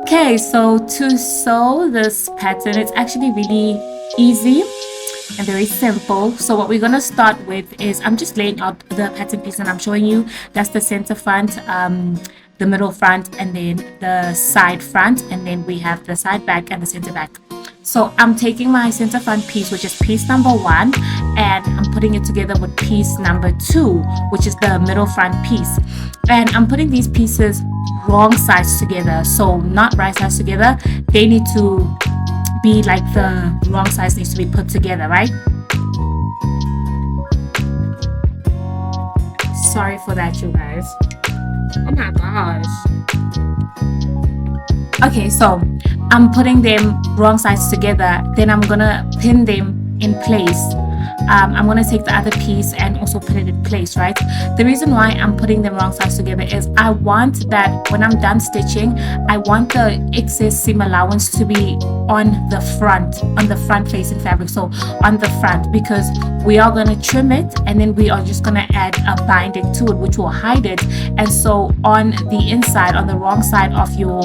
Okay, so to sew this pattern, it's actually really easy and very simple. So what we're going to start with is I'm just laying out the pattern piece and I'm showing you that's the center front, the middle front, and then the side front, and then we have the side back and the center back. So I'm taking my center front piece, which is piece number 1, and I'm putting it together with piece number 2, which is the middle front piece. And I'm putting these pieces wrong sides together, so not right sides together. They need to be like the wrong sides needs to be put together, right? Sorry for that, you guys. Oh my gosh. Okay, so I'm putting them wrong sides together, then I'm gonna pin them in place. I'm gonna take the other piece and also put it in place, right? The reason why I'm putting them wrong sides together is I want that when I'm done stitching, I want the excess seam allowance to be on the front facing fabric, so on the front, because we are going to trim it and then we are just going to add a binding to it which will hide it. And so on the inside, on the wrong side of your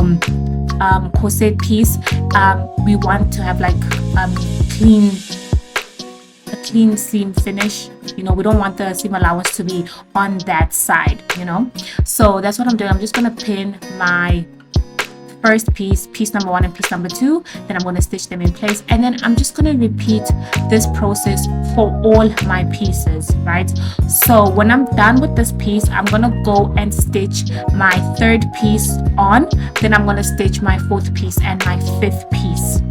corset piece, we want to have like a clean seam finish. You know, we don't want the seam allowance to be on that side, you know. So that's what I'm doing. I'm just going to pin my first piece number 1 and piece number 2, then I'm going to stitch them in place, and then I'm just going to repeat this process for all my pieces, right? So when I'm done with this piece, I'm going to go and stitch my 3rd piece on, then I'm going to stitch my 4th piece and my 5th piece.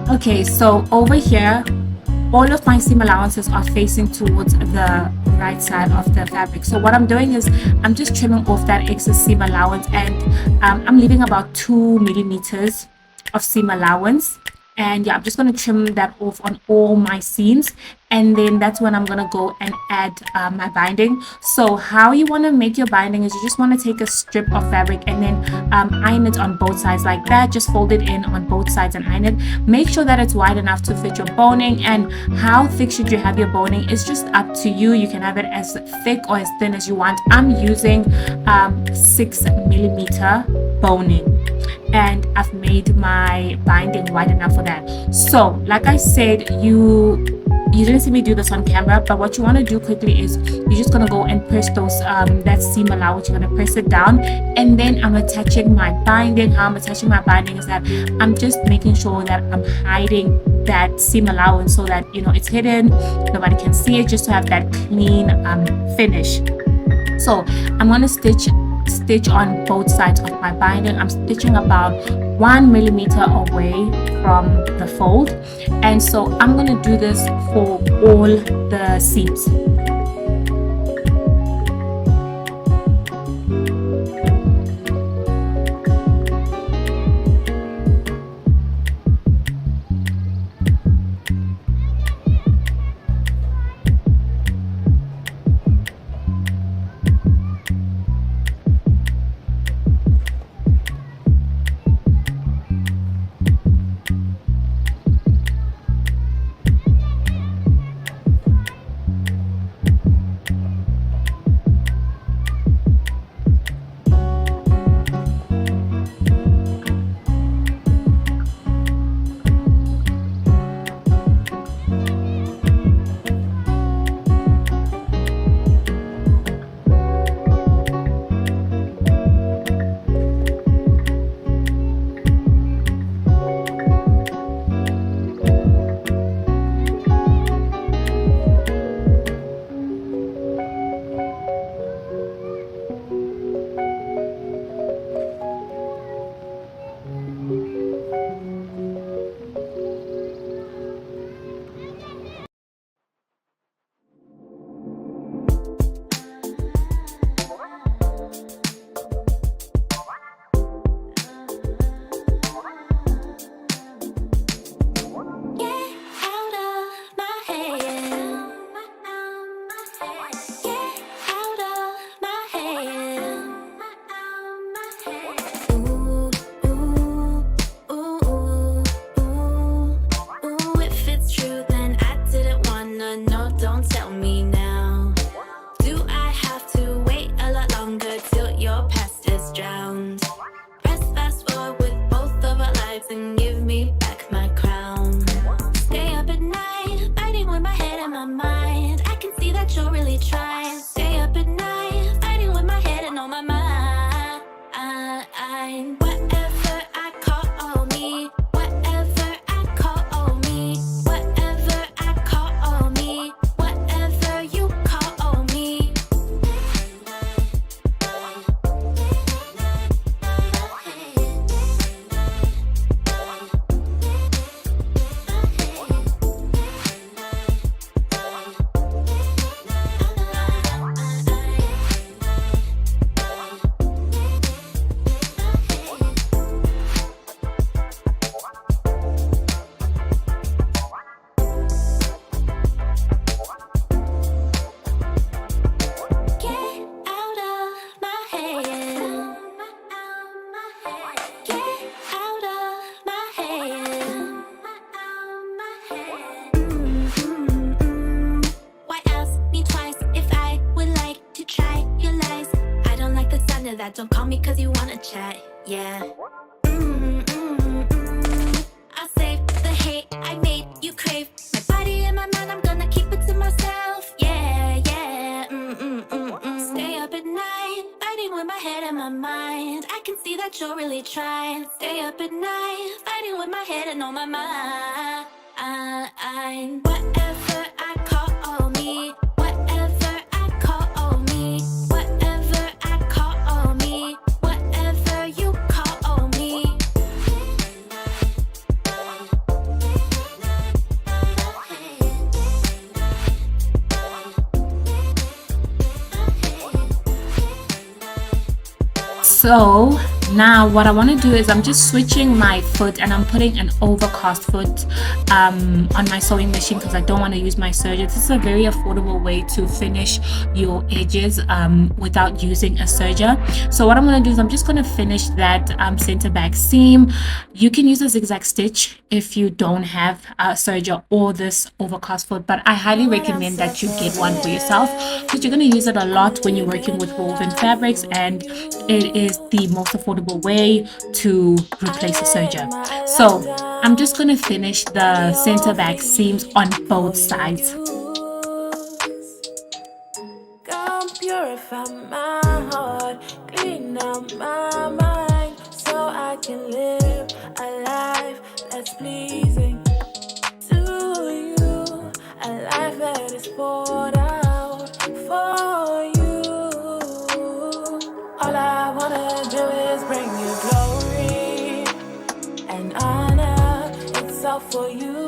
Okay, so over here, all of my seam allowances are facing towards the right side of the fabric. So what I'm doing is I'm just trimming off that excess seam allowance, and I'm leaving about 2 millimeters of seam allowance. And yeah, I'm just going to trim that off on all my seams, and then that's when I'm going to go and add my binding. So how you want to make your binding is you just want to take a strip of fabric and then iron it on both sides like that. Just fold it in on both sides and iron it. Make sure that it's wide enough to fit your boning, and how thick should you have your boning is just up to you. You can have it as thick or as thin as you want. I'm using 6 millimeter boning, and I've made my binding wide enough for that. So like I said, you didn't see me do this on camera, but what you want to do quickly is you're just going to go and press those that seam allowance. You're going to press it down, and then I'm attaching my binding. How I'm attaching my binding is that I'm just making sure that I'm hiding that seam allowance so that, you know, it's hidden, nobody can see it, just to have that clean finish. So I'm going to stitch on both sides of my binding. I'm stitching about 1 millimeter away from the fold. And so I'm going to do this for all the seams. That don't call me cause you wanna chat, yeah. I'll save the hate I made you crave. My body and my mind, I'm gonna keep it to myself, yeah, yeah. Stay up at night, fighting with my head and my mind. I can see that you're really trying. Stay up at night, fighting with my head and on my mind. Whatever I call me, whatever I call me, whatever I call me, whatever you call me. So now what I want to do is I'm just switching my foot and I'm putting an overcast foot on my sewing machine because I don't want to use my serger. This is a very affordable way to finish your edges without using a serger. So what I'm going to do is I'm just going to finish that center back seam. You can use a zigzag stitch if you don't have a serger or this overcast foot, but I highly recommend that you get one for yourself because you're going to use it a lot when you're working with woven fabrics, and it is the most affordable way to replace a serger. So I'm just going to finish the center back seams on both sides. Come purify my heart, clean out my mind, so I can live a life that's pleasing to you, a life that is poured out for you. All I wanna do is bring you glory. for you,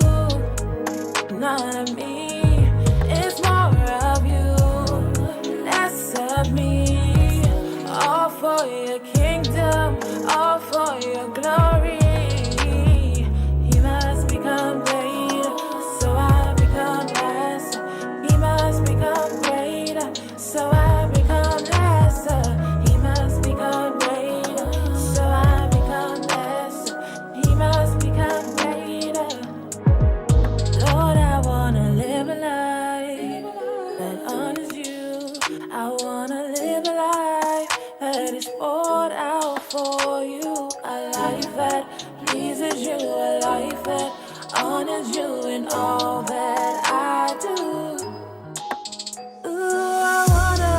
none of me. It's more of you, less of me. All for your kingdom, all for your glory. He must become greater, so I become lesser. He must become greater, so I become lesser. He must become greater, so I become lesser. He must become greater. Lord, I wanna live a life that honors you. I wanna live a life that is poured out for you. A life that pleases you, a life that honors you in all that I do. Ooh, I wanna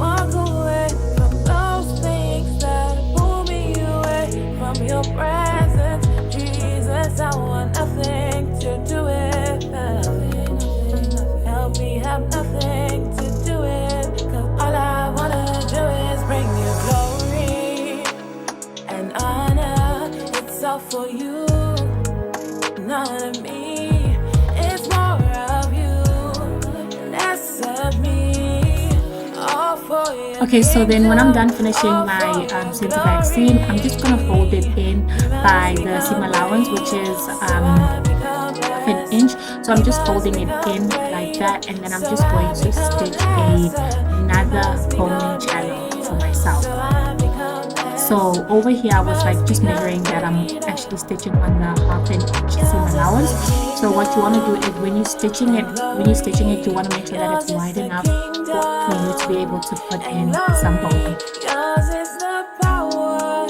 walk away from those things that pull me away from your presence. Jesus, I want nothing to do with that. Help me have nothing to do with, 'cause all I wanna do is bring you glory and honor. It's all for you, none of me. It's more of you, less of me. All for you. Okay, so then when I'm done finishing my center back seam, I'm just gonna fold it in by the seam allowance, which is half an inch. So I'm just folding it in like that, and then I'm just going to stitch another boning channel for myself. So over here I was like just measuring that I'm actually stitching on the half an inch seam allowance. So what you want to do is when you're stitching it, you want to make sure that it's wide enough for you to be able to put in some boning. Yours is the power,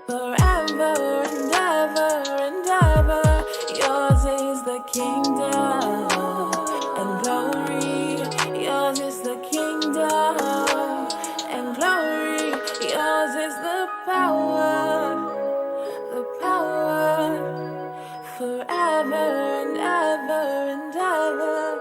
forever and ever and ever. Yours is the kingdom and glory. Yours is the kingdom and glory. Yours is the power, forever and ever and ever.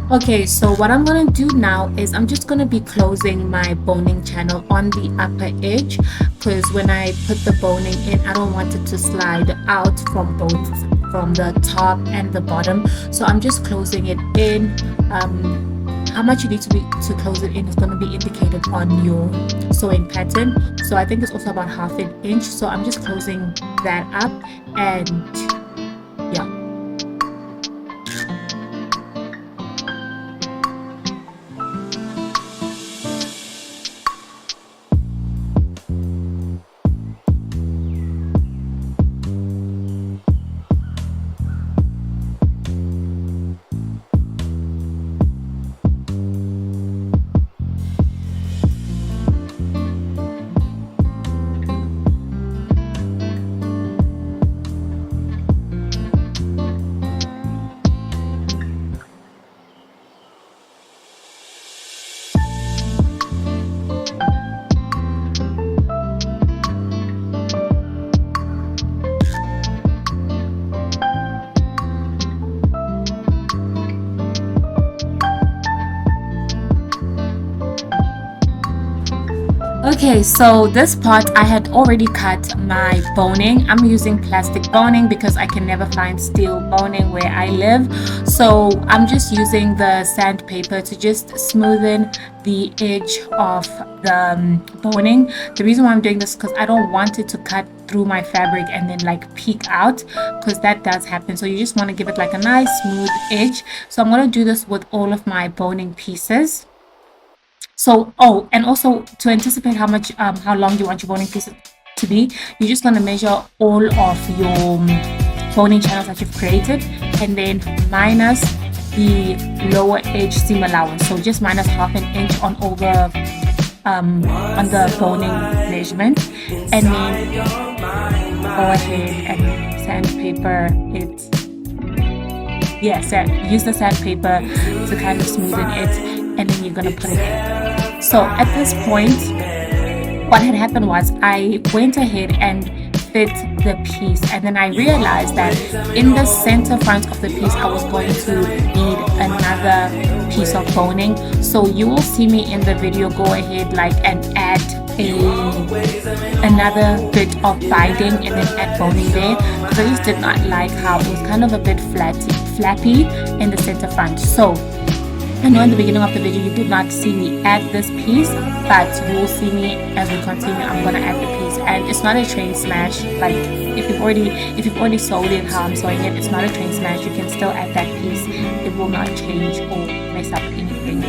Okay, so what I'm gonna do now is I'm just gonna be closing my boning channel on the upper edge, because when I put the boning in, I don't want it to slide out from both from the top and the bottom. So I'm just closing it in. How much you need to close it in is going to be indicated on your sewing pattern. So I think it's also about half an inch. So I'm just closing that up, and yeah. Okay, so this part I had already cut my boning. I'm using plastic boning because I can never find steel boning where I live. So I'm just using the sandpaper to just smoothen the edge of the boning. The reason why I'm doing this is because I don't want it to cut through my fabric and then like peek out, because that does happen. So you just want to give it like a nice smooth edge. So I'm going to do this with all of my boning pieces. So, oh, and also to anticipate how long you want your boning pieces to be, you're just going to measure all of your boning channels that you've created, and then minus the lower edge seam allowance. So just minus ½ inch on all the on the boning measurement, and then go ahead and sandpaper it. Yes, use the sandpaper to kind of smoothen it, and then you're gonna put it in. So at this point, what had happened was I went ahead and fit the piece, and then I realized that in the center front of the piece I was going to need another piece of boning. So you will see me in the video go ahead like and add another bit of binding and then add boning there, because I just did not like how it was kind of a bit flappy in the center front. So I know in the beginning of the video you did not see me add this piece, but you will see me as we continue. I'm gonna add the piece, and it's not a train smash. Like if you've already sewed it how I'm sewing it, it's not a train smash. You can still add that piece. It will not change or mess up anything.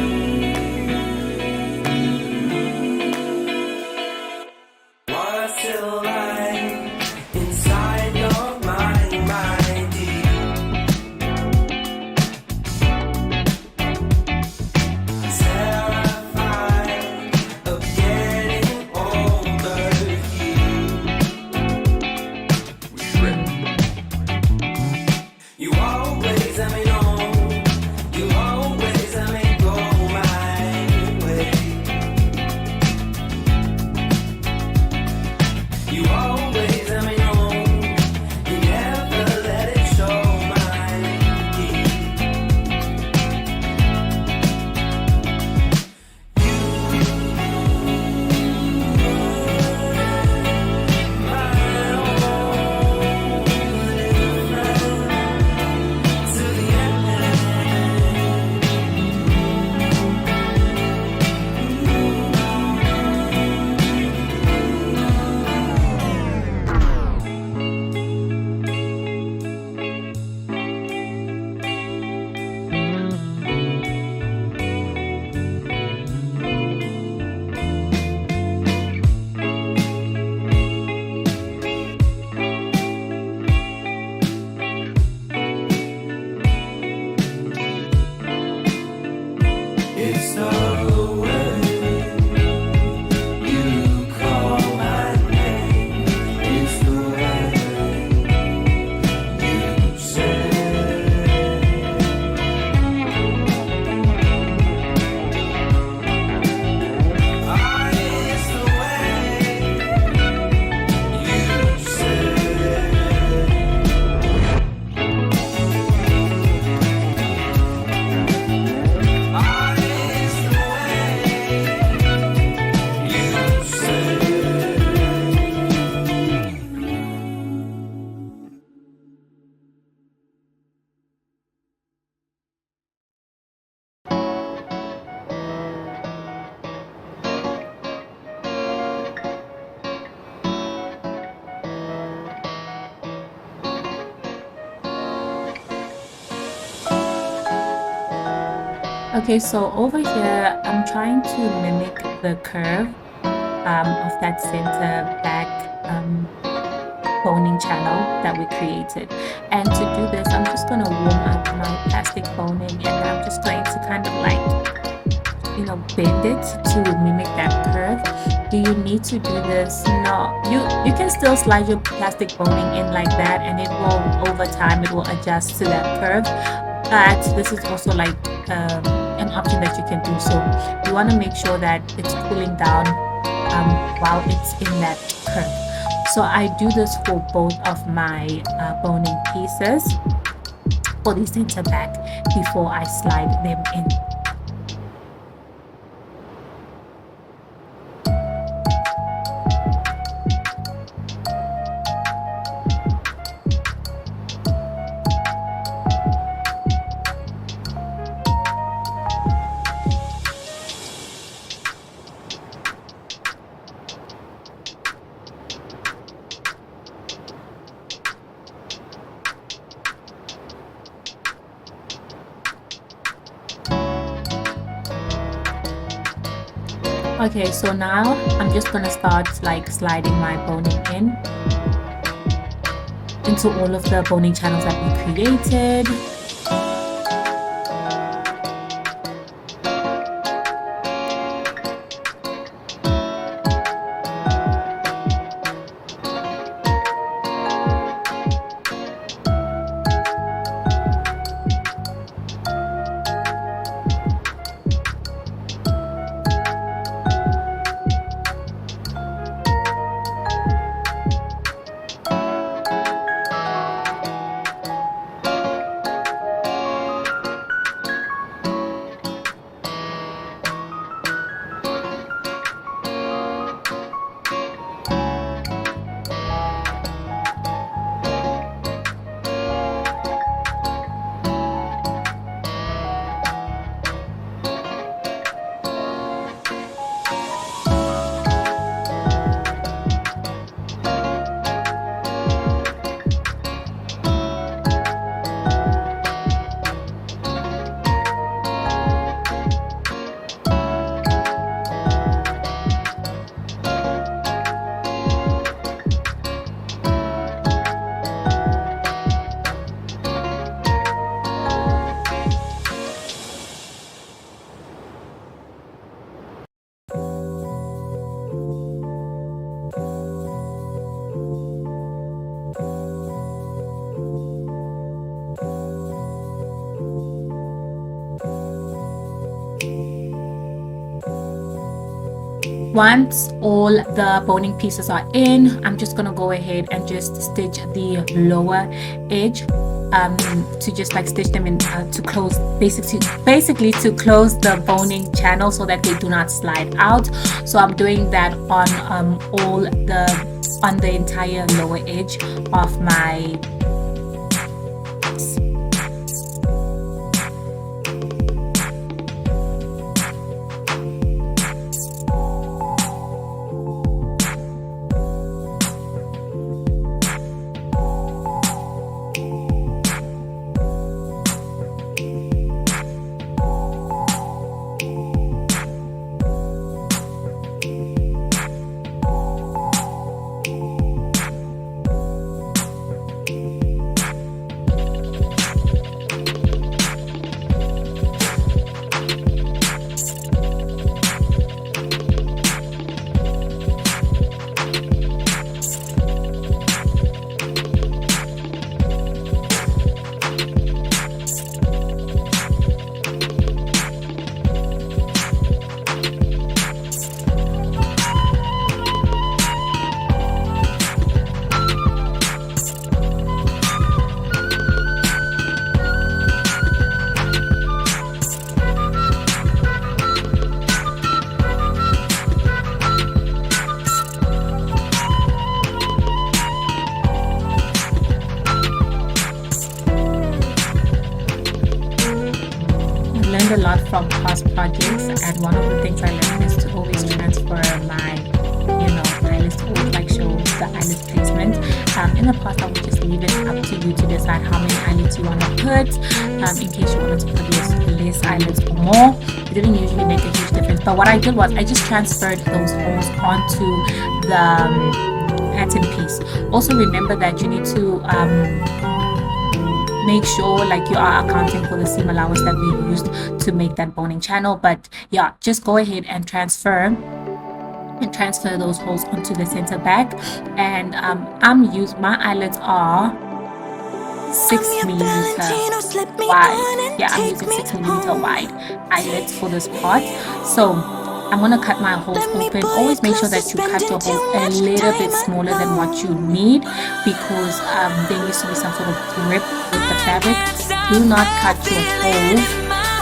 Okay, so over here I'm trying to mimic the curve of that center back boning channel that we created. And to do this, I'm just going to warm up my plastic boning, and I'm just going to kind of like, you know, bend it to mimic that curve. Do you need to do this? No, you can still slide your plastic boning in like that, and it will, over time, it will adjust to that curve. But this is also like an option that you can do. So you want to make sure that it's cooling down while it's in that curve. So I do this for both of my boning pieces for the center back before I slide them in. Okay, so now I'm just gonna start like sliding my boning in into all of the boning channels that we created. Once all the boning pieces are in, I'm just gonna go ahead and just stitch the lower edge to just like stitch them in to close, basically to close the boning channel so that they do not slide out. So I'm doing that on the entire lower edge of my piece. A lot from past projects, and one of the things I learned is to always transfer my eyelets to always like show the eyelid placement. In the past I would just leave it up to you to decide how many eyelets you want to put, in case you wanted to put less eyelets or more. It didn't usually make a huge difference, but what I did was I just transferred those holes onto the pattern piece. Also remember that you need to make sure like you are accounting for the seam allowance that we used to make that boning channel. But yeah, just go ahead and transfer those holes onto the center back. And my eyelets are 6mm wide. Yeah, I'm using 6mm wide eyelets for this part. So I'm gonna cut my holes open. Always make sure that you cut your holes a little bit smaller than what you need, because there needs to be some sort of grip with the fabric. Do not cut your hole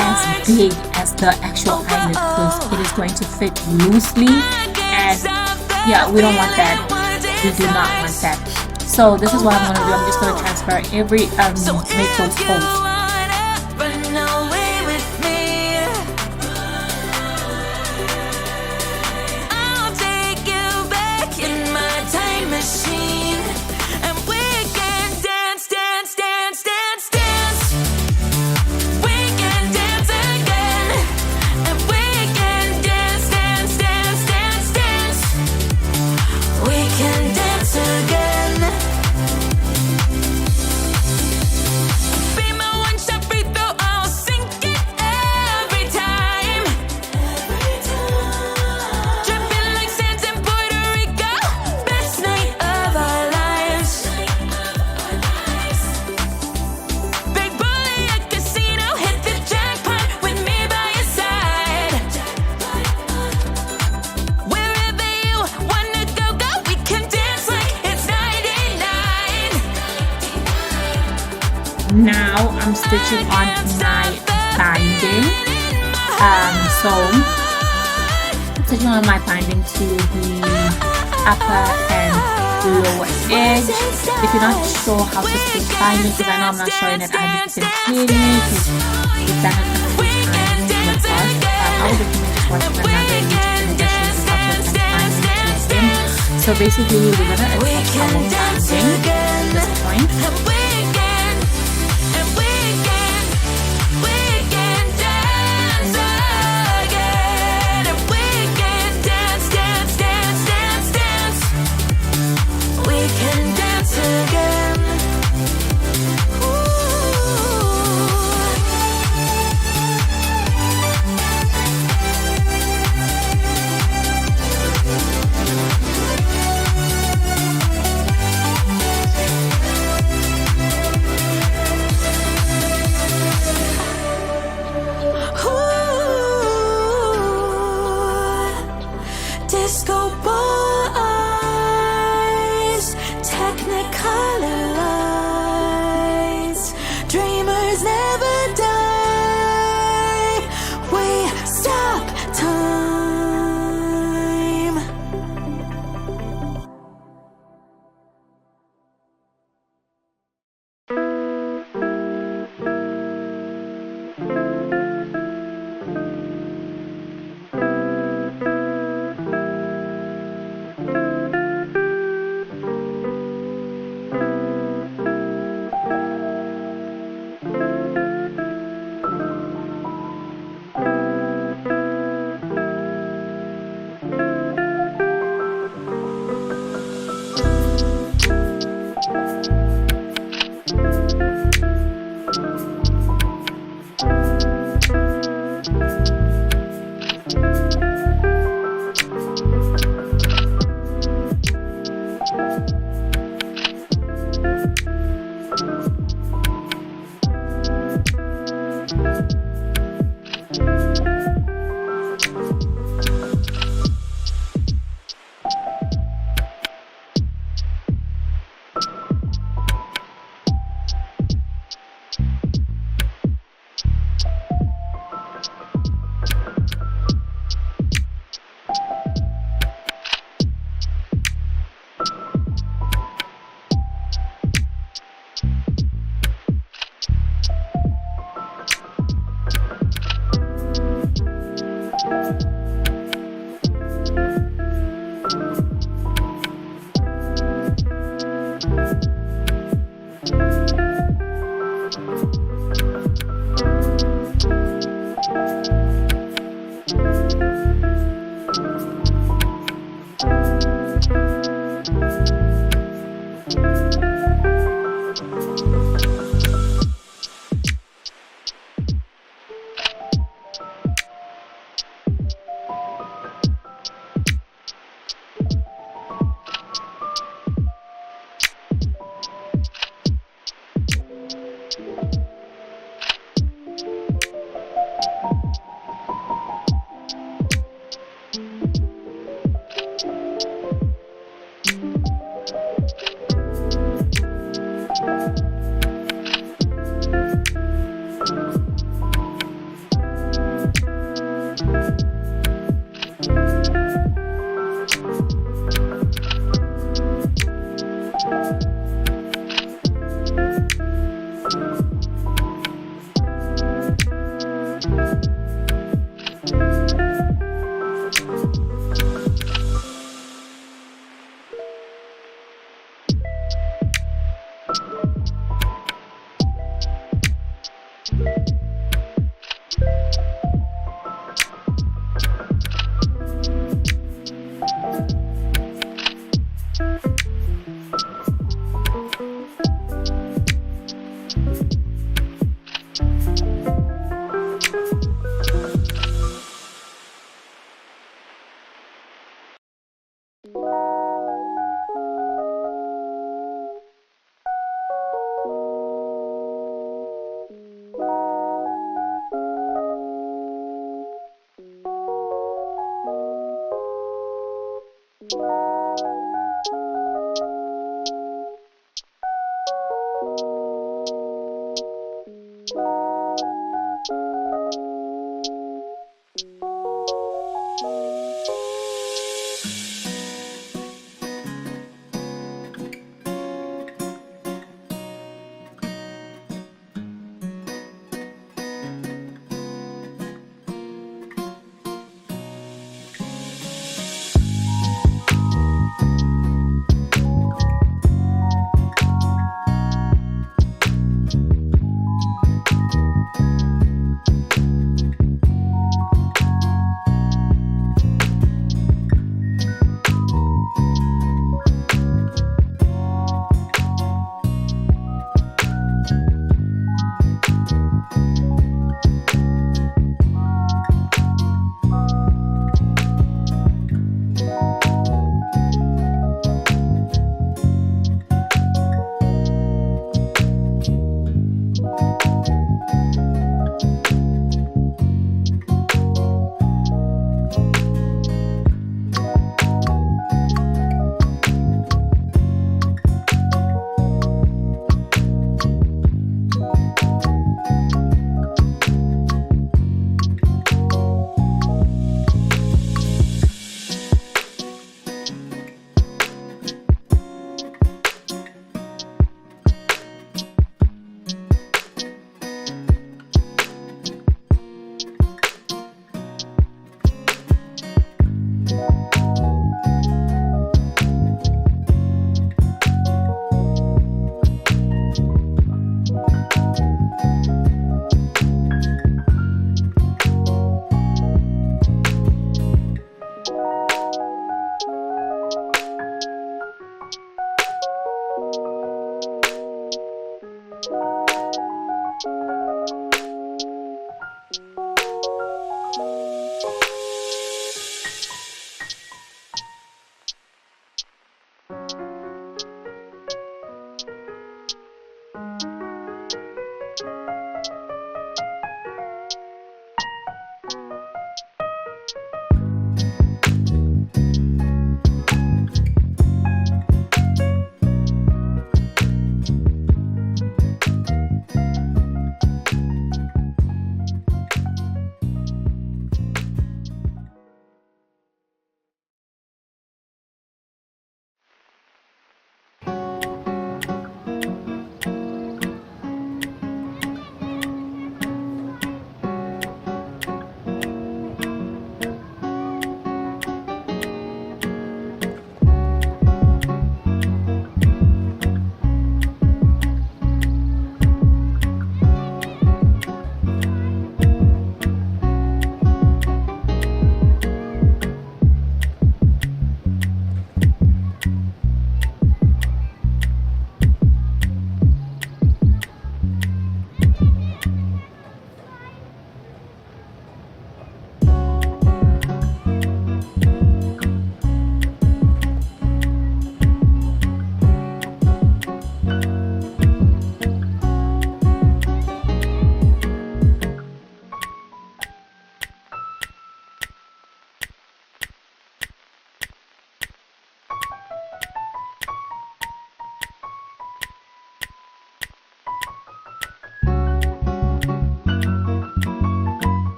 as big as the actual eyelet, because it is going to fit loosely, and yeah, we don't want that. We do not want that. So this is what I'm gonna do. I'm just gonna transfer make those holes. Now I'm stitching on my binding. So stitching on my binding to the upper and lower edge. If you're not sure how to stitch binding, because I know I'm not showing it 100% clearly, because we've done it a few times in the past, I would recommend just watching another YouTube video that shows you how to attach binding to them. So basically, we're gonna attach our binding at this point. Disco ball eyes, technicolor lights, dreamers never die, we stop time.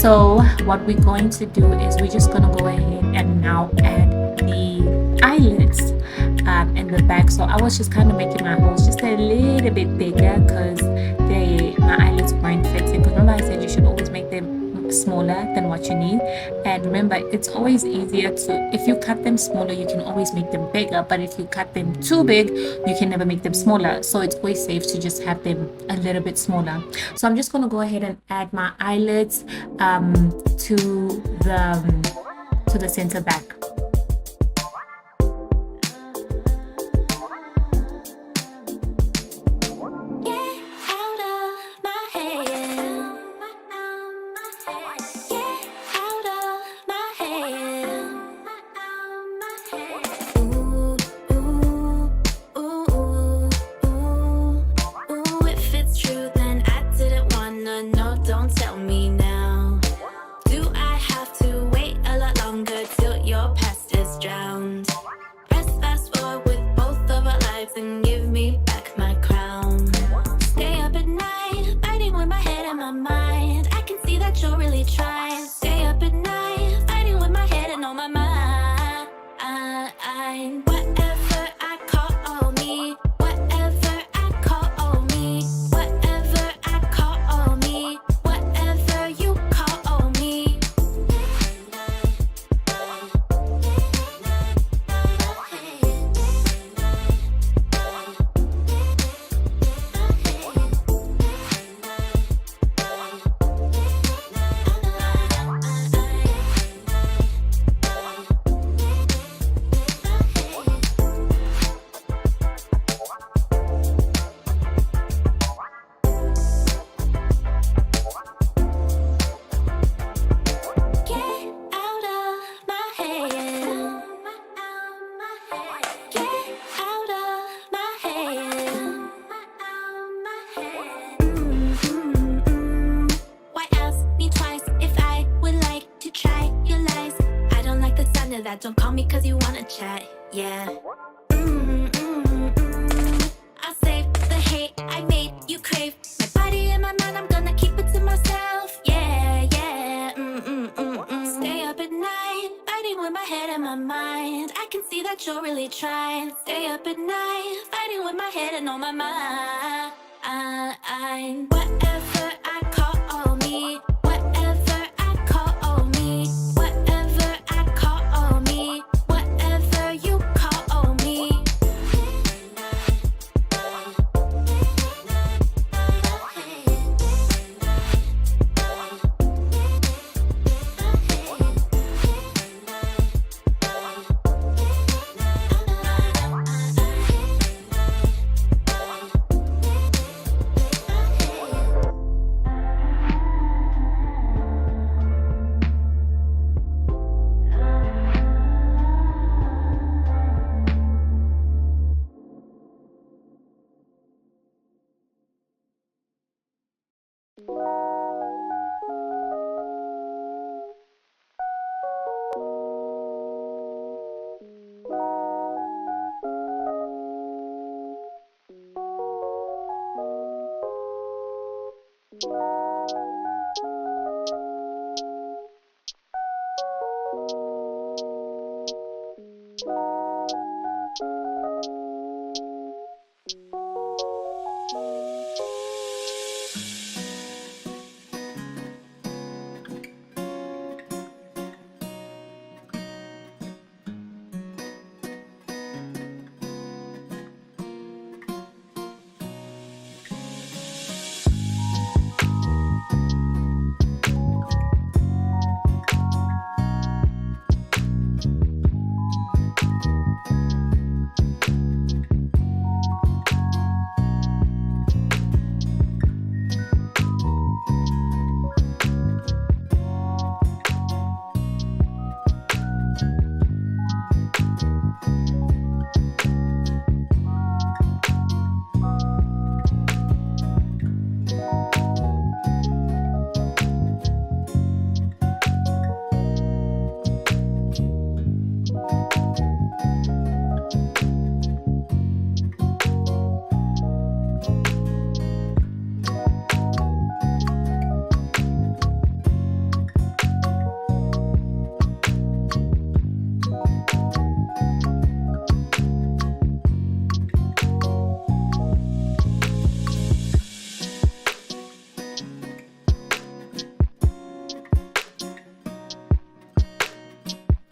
So what we're going to do is we're just gonna go ahead and now add the eyelids in the back. So I was just kind of making my holes just a little bit bigger because my eyelids weren't fitting. Because remember I said you should always make them smaller than what you need. And remember, it's always easier to, if you cut them smaller, you can always make them bigger. But if you cut them too big, you can never make them smaller. So it's always safe to just have them a little bit smaller. So I'm just going to go ahead and add my eyelids to the center back. Don't call me cause you wanna chat, yeah. I'll save the hate I made you crave. My body and my mind, I'm gonna keep it to myself, yeah, yeah. Stay up at night, fighting with my head and my mind. I can see that you're really trying. Stay up at night, fighting with my head and on my mind. Whatever I call me, whatever I call me, whatever I call me, whatever you call me.